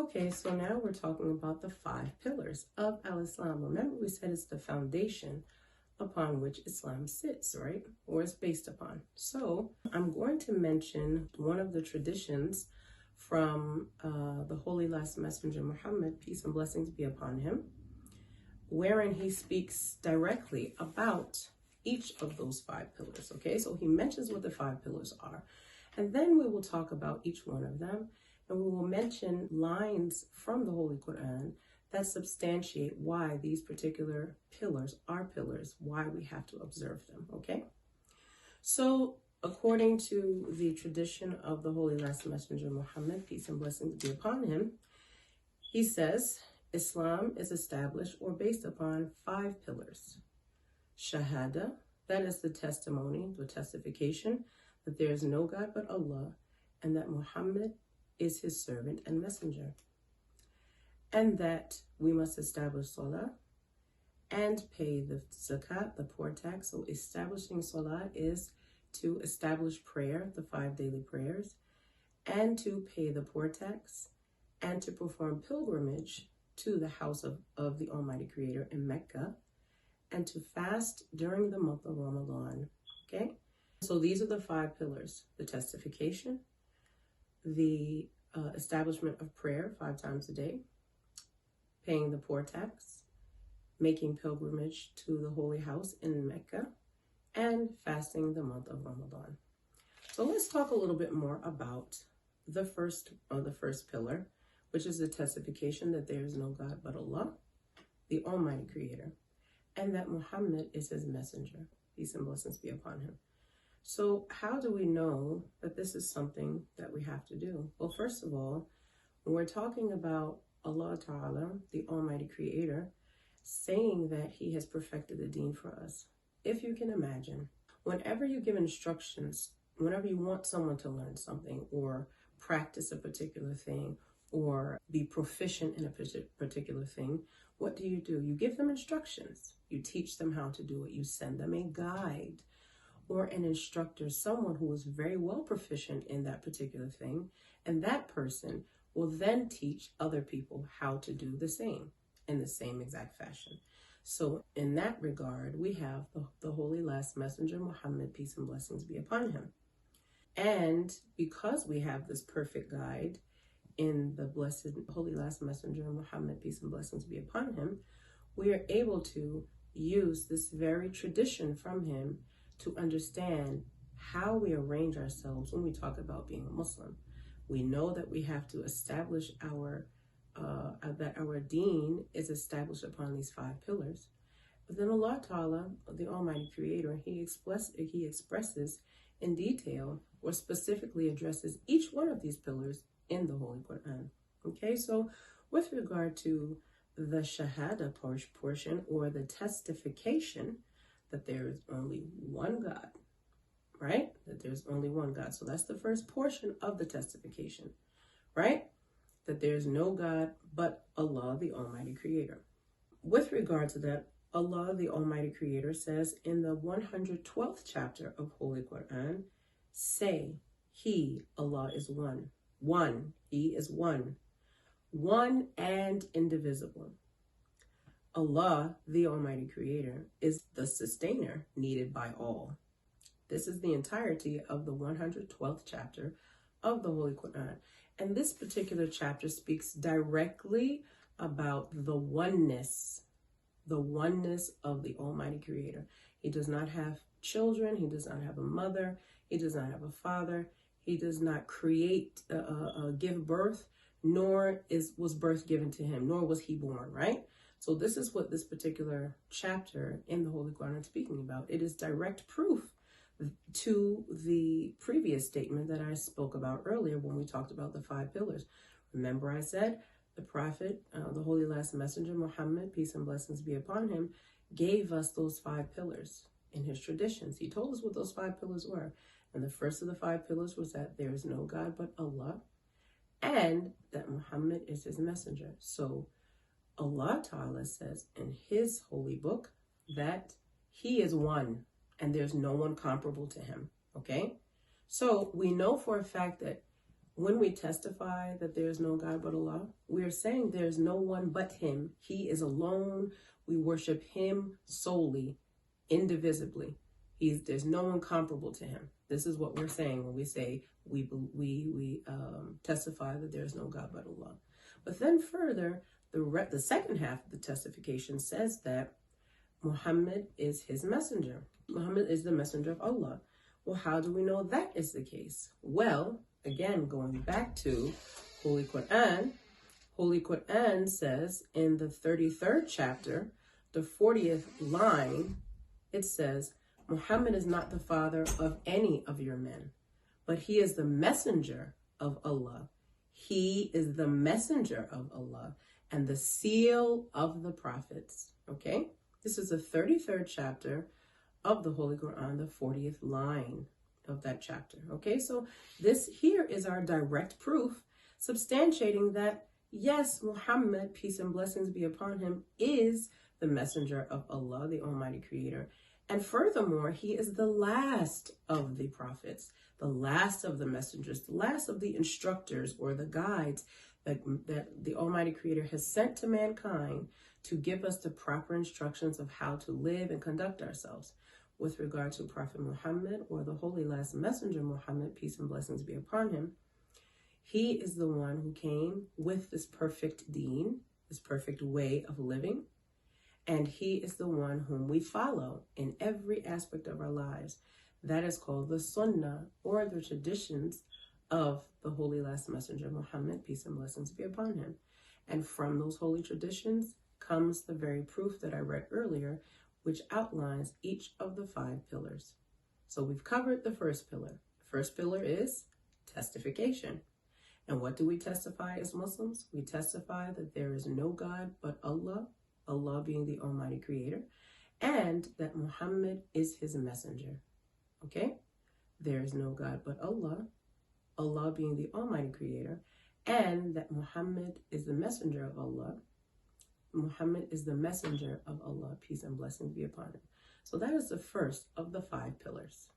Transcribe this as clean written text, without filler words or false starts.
Okay, so now we're talking about the 5 pillars of Al-Islam. Remember, we said it's the foundation upon which Islam sits, right? Or is based upon. So I'm going to mention one of the traditions from the Holy Last Messenger Muhammad, peace and blessings be upon him, wherein he speaks directly about each of those 5 pillars, okay? So he mentions what the 5 pillars are, and then we will talk about each one of them, and we will mention lines from the Holy Quran that substantiate why these particular pillars are pillars, why we have to observe them, okay? So according to the tradition of the Holy Last Messenger Muhammad, peace and blessings be upon him, he says, Islam is established or based upon 5 pillars. Shahada, that is the testimony, the testification that there is no God but Allah, and that Muhammad is his servant and messenger. And that we must establish salah and pay the zakat, the poor tax. So establishing salah is to establish prayer, the 5 daily prayers, and to pay the poor tax, and to perform pilgrimage to the house of the Almighty Creator in Mecca, and to fast during the month of Ramadan, okay? So these are the 5 pillars: the testification, the establishment of prayer 5 times a day, paying the poor tax, making pilgrimage to the holy house in Mecca, and fasting the month of Ramadan. So let's talk a little bit more about the first pillar, which is the testification that there is no God but Allah, the Almighty Creator, and that Muhammad is his messenger. Peace and blessings be upon him. So how do we know that this is something that we have to do? Well, first of all, when we're talking about Allah Ta'ala, the Almighty Creator, saying that he has perfected the deen for us, if you can imagine, whenever you give instructions, whenever you want someone to learn something or practice a particular thing or be proficient in a particular thing, what do? You give them instructions. You teach them how to do it. You send them a guide or an instructor, someone who is very well proficient in that particular thing, and that person will then teach other people how to do the same in the same exact fashion. So in that regard, we have the Holy Last Messenger Muhammad, peace and blessings be upon him. And because we have this perfect guide in the blessed Holy Last Messenger Muhammad, peace and blessings be upon him, we are able to use this very tradition from him to understand how we arrange ourselves when we talk about being a Muslim. We know that we have to establish that our deen is established upon these 5 pillars. But then Allah Ta'ala, the Almighty Creator, he expresses in detail or specifically addresses each one of these pillars in the Holy Quran. Okay, so with regard to the Shahada portion, or the testification that there is only one God, right? That there's only one God. So that's the first portion of the testification, right? That there's no God but Allah, the Almighty Creator. With regard to that, Allah, the Almighty Creator, says in the 112th chapter of Holy Quran, say, He, Allah, is one. One, He is one. One and indivisible. Allah, the Almighty Creator, is the sustainer needed by all. This is the entirety of the 112th chapter of the Holy Quran. And this particular chapter speaks directly about the oneness of the Almighty Creator. He does not have children. He does not have a mother. He does not have a father. He does not give birth, nor was birth given to him, nor was he born, right? So this is what this particular chapter in the Holy Quran is speaking about. It is direct proof to the previous statement that I spoke about earlier when we talked about the 5 pillars. Remember, I said the Prophet, the Holy Last Messenger Muhammad, peace and blessings be upon him, gave us those 5 pillars in his traditions. He told us what those 5 pillars were. And the first of the 5 pillars was that there is no God but Allah, and that Muhammad is his messenger. So Allah Ta'ala says in his holy book that he is one and there's no one comparable to him, okay? So we know for a fact that When we testify that there is no God but Allah, we are saying there is no one but Him. He is alone. We worship Him solely, indivisibly. There's no one comparable to Him. This is what we're saying when we say we testify that there is no God but Allah. But then further, the second half of the testification says that Muhammad is His messenger. Muhammad is the messenger of Allah. Well, how do we know that is the case? Well, again, going back to Holy Quran says in the 33rd chapter, the 40th line, it says, Muhammad is not the father of any of your men, but he is the messenger of Allah. He is the messenger of Allah and the seal of the prophets. Okay? This is the 33rd chapter of the Holy Quran, the 40th line of that chapter. Okay, so this here is our direct proof substantiating that, yes, Muhammad, peace and blessings be upon him, is the messenger of Allah, the Almighty Creator. And furthermore, he is the last of the prophets, the last of the messengers, the last of the instructors or the guides that the Almighty Creator has sent to mankind to give us the proper instructions of how to live and conduct ourselves. With regard to Prophet Muhammad, or the Holy Last Messenger Muhammad, peace and blessings be upon him, he is the one who came with this perfect deen, this perfect way of living, and he is the one whom we follow in every aspect of our lives. That is called the Sunnah, or the traditions of the Holy Last Messenger Muhammad, peace and blessings be upon him. And from those holy traditions comes the very proof that I read earlier, which outlines each of the 5 pillars. So we've covered the first pillar. The first pillar is testification. And what do we testify as Muslims? We testify that there is no God but Allah, Allah being the Almighty Creator, and that Muhammad is His messenger. Okay? There is no God but Allah, Allah being the Almighty Creator, and that Muhammad is the messenger of Allah. Muhammad is the messenger of Allah, peace and blessings be upon him. So that is the first of the 5 pillars.